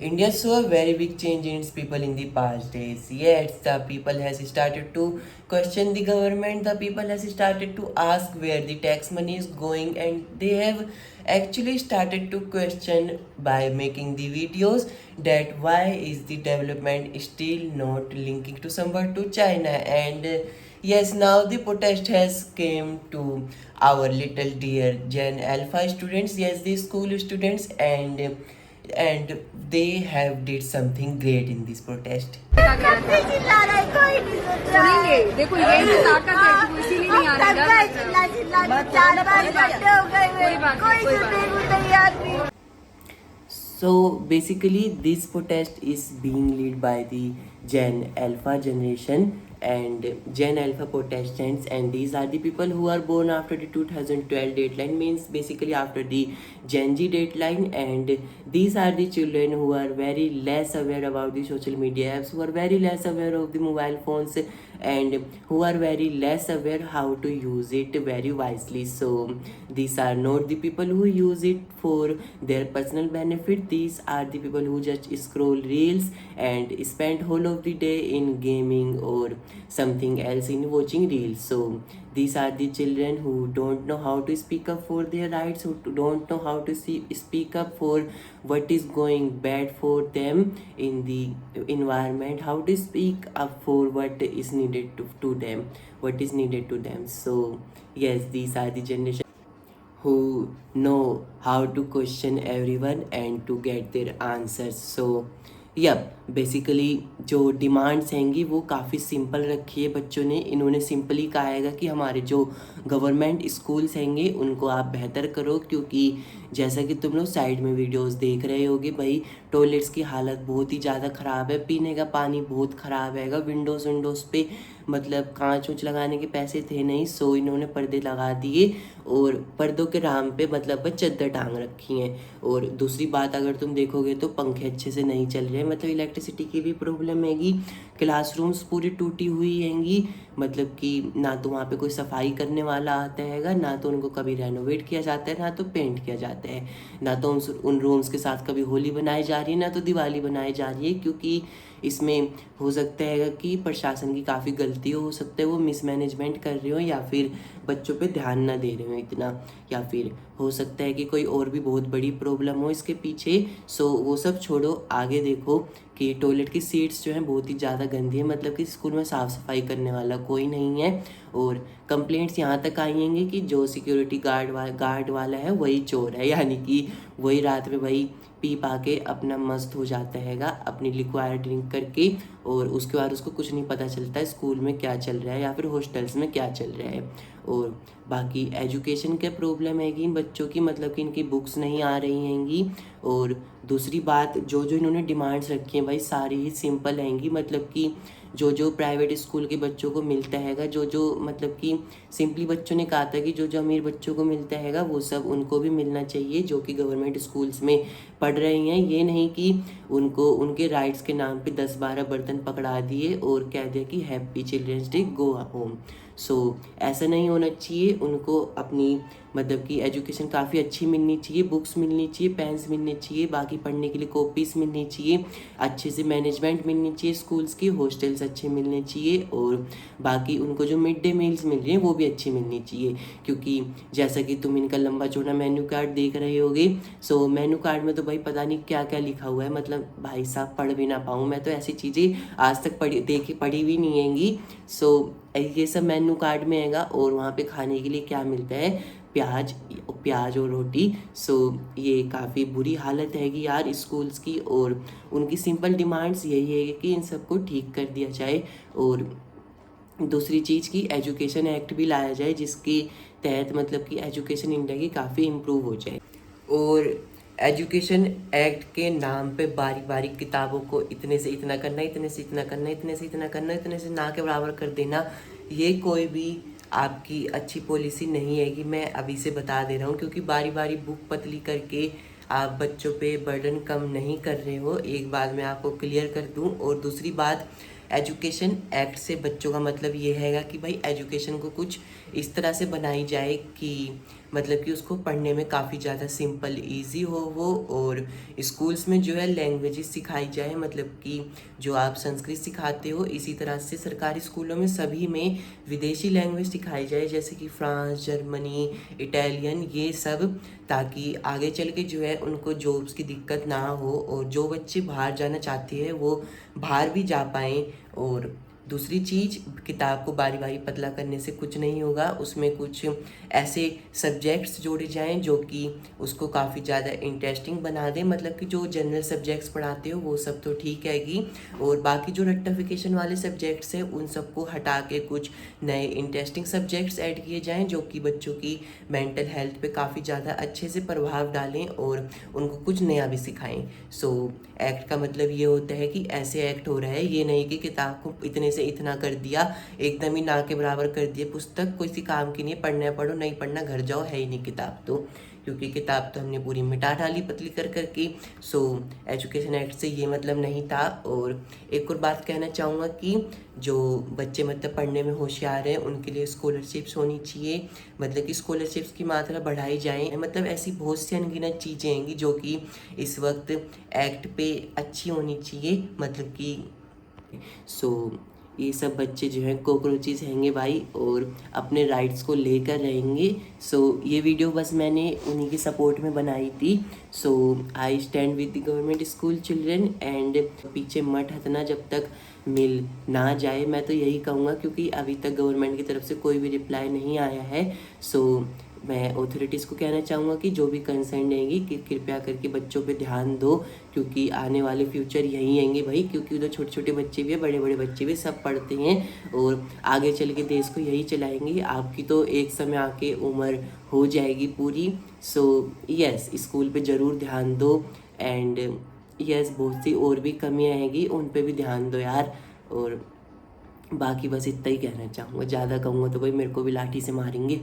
India saw a very big change in its people in the past days. Yes, the people has started to question the government. The people has started to ask where the tax money is going, and they have actually started to question by making the videos that why is the development still not linking to somewhere to China. And yes, now the protest has came to our little dear Gen Alpha students. Yes, the school students, and they have did something great in this protest. कब से चिल्ला रहा है, कोई नहीं सुन रहा है। सुनेंगे, देखो यही तो ताकत है, हाँ, इसीलिए नहीं आ रहा अब तक है, चिल्ला चिल्ला के 4 बार इकट्ठे हो गए कोई बात कोई नहीं, कोई बात सुनने को तैयार नहीं। So basically, this protest is being led by the Gen Alpha generation and Gen Alpha Protestants, and these are the people who are born after the 2012 deadline, means basically after the Gen Z deadline, and these are the children who are very less aware about the social media apps, who are very less aware of the mobile phones, and who are very less aware how to use it very wisely. So these are not the people who use it for their personal benefit. These are the people who just scroll reels and spend whole of the day in gaming or something else in watching reels. So these are the children who don't know how to speak up for their rights, who don't know how to speak up for what is going bad for them in the environment, how to speak up for what is needed to them, what is needed to them. So yes, these are the generation who know how to question everyone and to get their answers. So basically जो demands हैंगी वो काफ़ी simple रखी है बच्चों ने. इन्होंने simply कहा है कि हमारे जो गवर्नमेंट स्कूल्स हैंगे उनको आप बेहतर करो, क्योंकि जैसा कि तुम लोग साइड में वीडियोस देख रहे होगे भाई, टॉयलेट्स की हालत बहुत ही ज़्यादा ख़राब है, पीने का पानी बहुत ख़राब हैगा, विंडोज़ पे मतलब कांच उंच लगाने के पैसे थे नहीं, सो इन्होंने पर्दे लगा दिए और पर्दों के राम पे मतलब चद्दर टांग रखी हैं. और दूसरी बात अगर तुम देखोगे तो पंखे अच्छे से नहीं चल रहे, मतलब इलेक्ट्रिसिटी की भी प्रॉब्लम हैगी, क्लासरूम्स पूरी टूटी हुई हैंगी, मतलब कि ना तो वहाँ पे कोई सफाई करने वाला आता हैगा, ना तो उनको कभी रेनोवेट किया जाता है, ना तो पेंट किया जाता है, ना तो उन रूम्स के साथ कभी होली बनाई जा रही है, ना तो दिवाली बनाई जा रही है. क्योंकि इसमें हो सकता है कि प्रशासन की काफ़ी गलती हो सकता है वो मिसमैनेजमेंट कर रहे हो, या फिर बच्चों पे ध्यान ना दे रहे हो इतना, या फिर हो सकता है कि कोई और भी बहुत बड़ी प्रॉब्लम हो इसके पीछे. सो वो सब छोड़ो, आगे देखो कि टॉयलेट की सीट्स जो हैं बहुत ही ज़्यादा गंदी है, मतलब कि स्कूल में साफ़ सफाई करने वाला कोई नहीं है. और कंप्लेंट्स यहाँ तक आई हैं कि जो सिक्योरिटी गार्ड वाला है वही चोर है, यानी कि वही रात में वही पी पा के अपना मस्त हो जाता हैगा अपनी लिक्वायर्ड ड्रिंक करके, और उसके बाद उसको कुछ नहीं पता चलता है स्कूल में क्या चल रहा है या फिर हॉस्टल्स में क्या चल रहा है. और बाकी एजुकेशन के प्रॉब्लम है कि इन बच्चों की, मतलब कि इनकी बुक्स नहीं आ रही हैंगी. और दूसरी बात, जो इन्होंने डिमांड्स रखी हैं भाई सारी ही सिंपल हैंगी, मतलब कि जो प्राइवेट स्कूल के बच्चों को मिलता हैगा, जो मतलब कि सिंपली बच्चों ने कहा था कि जो अमीर बच्चों को मिलता हैगा वो सब उनको भी मिलना चाहिए जो कि गवर्नमेंट स्कूल्स में पढ़ रहे हैं. ये नहीं कि उनको उनके राइट्स के नाम पे 10-12 बर्तन पकड़ा दिए और कह दिया कि happy children's day, go home. So ऐसा नहीं होना चाहिए. उनको अपनी मतलब कि एजुकेशन काफ़ी अच्छी मिलनी चाहिए, बुक्स मिलनी चाहिए, पेन्स मिलने चाहिए, बाकी पढ़ने के लिए कॉपीज़ मिलनी चाहिए, अच्छे से मैनेजमेंट मिलनी चाहिए स्कूल्स की, हॉस्टल्स अच्छे मिलने चाहिए, और बाकी उनको जो मिड डे मील्स मिल रही हैं वो भी अच्छी मिलनी चाहिए. क्योंकि जैसा कि तुम इनका लंबा चौड़ा मेन्यू कार्ड देख रहे होगे, सो मेन्यू कार्ड में तो भाई पता नहीं क्या क्या लिखा हुआ है, मतलब भाई साहब पढ़ भी ना पाऊँ मैं तो, ऐसी चीज़ें आज तक पढ़ी भी नहीं हैंगी. सो ये सब मेन्यू कार्ड में हैगा. और वहाँ पे खाने के लिए क्या मिलता है, प्याज और रोटी. सो ये काफ़ी बुरी हालत हैगी यार स्कूल्स की, और उनकी सिंपल डिमांड्स यही है कि इन सबको ठीक कर दिया जाए. और दूसरी चीज़ की एजुकेशन एक्ट भी लाया जाए जिसके तहत मतलब कि एजुकेशन इंडिया की काफ़ी इम्प्रूव हो जाए. और एजुकेशन एक्ट के नाम पे बारी बारी किताबों को इतने से इतना करना, इतने से इतना करना, इतने से इतना करना, इतने से ना के बराबर कर देना, ये कोई भी आपकी अच्छी पॉलिसी नहीं है कि मैं अभी से बता दे रहा हूँ. क्योंकि बारी बारी बुक पतली करके आप बच्चों पे बर्डन कम नहीं कर रहे हो. एक बात मैं आपको क्लियर कर दूँ. और दूसरी बात, एजुकेशन एक्ट से बच्चों का मतलब ये हैगा कि भाई एजुकेशन को कुछ इस तरह से बनाई जाए कि मतलब कि उसको पढ़ने में काफ़ी ज़्यादा सिंपल इजी हो वो, और स्कूल्स में जो है लैंग्वेजेस सिखाई जाए, मतलब कि जो आप संस्कृत सिखाते हो इसी तरह से सरकारी स्कूलों में सभी में विदेशी लैंग्वेज सिखाई जाए, जैसे कि फ्रांस, जर्मनी, इटालियन, ये सब, ताकि आगे चल के जो है उनको जॉब्स की दिक्कत ना हो, और जो बच्चे बाहर जाना चाहते हैं वो बाहर भी जा पाएँ। और दूसरी चीज़, किताब को बारी बारी पतला करने से कुछ नहीं होगा, उसमें कुछ ऐसे सब्जेक्ट्स जोड़े जाएं जो कि उसको काफ़ी ज़्यादा इंटरेस्टिंग बना दें, मतलब कि जो जनरल सब्जेक्ट्स पढ़ाते हो वो सब तो ठीक हैगी, और बाकी जो रट्टाफिकेशन वाले सब्जेक्ट्स हैं उन सबको हटा के कुछ नए इंटरेस्टिंग सब्जेक्ट्स ऐड किए जाएँ जो कि बच्चों की मेंटल हेल्थ पे काफ़ी ज़्यादा अच्छे से प्रभाव डालें और उनको कुछ नया भी सिखाएं। सो एक्ट का मतलब ये होता है कि ऐसे एक्ट हो रहा है, ये नहीं कि किताब को इतने से इतना कर दिया, एकदम ही ना के बराबर कर दिए, पुस्तक किसी काम की नहीं, पढ़ना है पढ़ो, नहीं पढ़ना घर जाओ, है ही नहीं किताब तो, क्योंकि किताब तो हमने पूरी मिटा डाली पतली कर करके। सो एजुकेशन एक्ट से ये मतलब नहीं था। और एक और बात कहना चाहूँगा कि जो बच्चे मतलब पढ़ने में होशियार हैं उनके लिए स्कॉलरशिप्स होनी चाहिए, मतलब कि स्कॉलरशिप्स की मात्रा बढ़ाई जाए, मतलब ऐसी बहुत सी अनगिनत चीज़ें हैं जो कि इस वक्त एक्ट पे अच्छी होनी चाहिए, मतलब कि सो ये सब बच्चे जो हैं कॉकरोचेस हैंगे भाई, और अपने राइट्स को लेकर रहेंगे। सो ये वीडियो बस मैंने उन्हीं के सपोर्ट में बनाई थी। So I stand with the government school children, and पीछे मत हटना जब तक मिल ना जाए, मैं तो यही कहूँगा, क्योंकि अभी तक गवर्नमेंट की तरफ से कोई भी रिप्लाई नहीं आया है। सो मैं अथॉरिटीज़ को कहना चाहूँगा कि जो भी कंसर्न रहेंगी कि कृपया करके बच्चों पे ध्यान दो, क्योंकि आने वाले फ्यूचर यही आएंगे भाई, क्योंकि उधर छोटे छोटे बच्चे भी हैं, बड़े बड़े बच्चे भी, सब पढ़ते हैं और आगे चल के देश को यही चलाएंगे। आपकी तो एक समय आके उम्र हो जाएगी पूरी। सो यस, स्कूल पे ज़रूर ध्यान दो, एंड यस बहुत सी और भी कमियाँ आएंगी, उन पे भी ध्यान दो यार। और बाकी बस इतना ही कहना चाहूँगा, ज़्यादा कहूँगा तो भाई मेरे को भी लाठी से मारेंगे।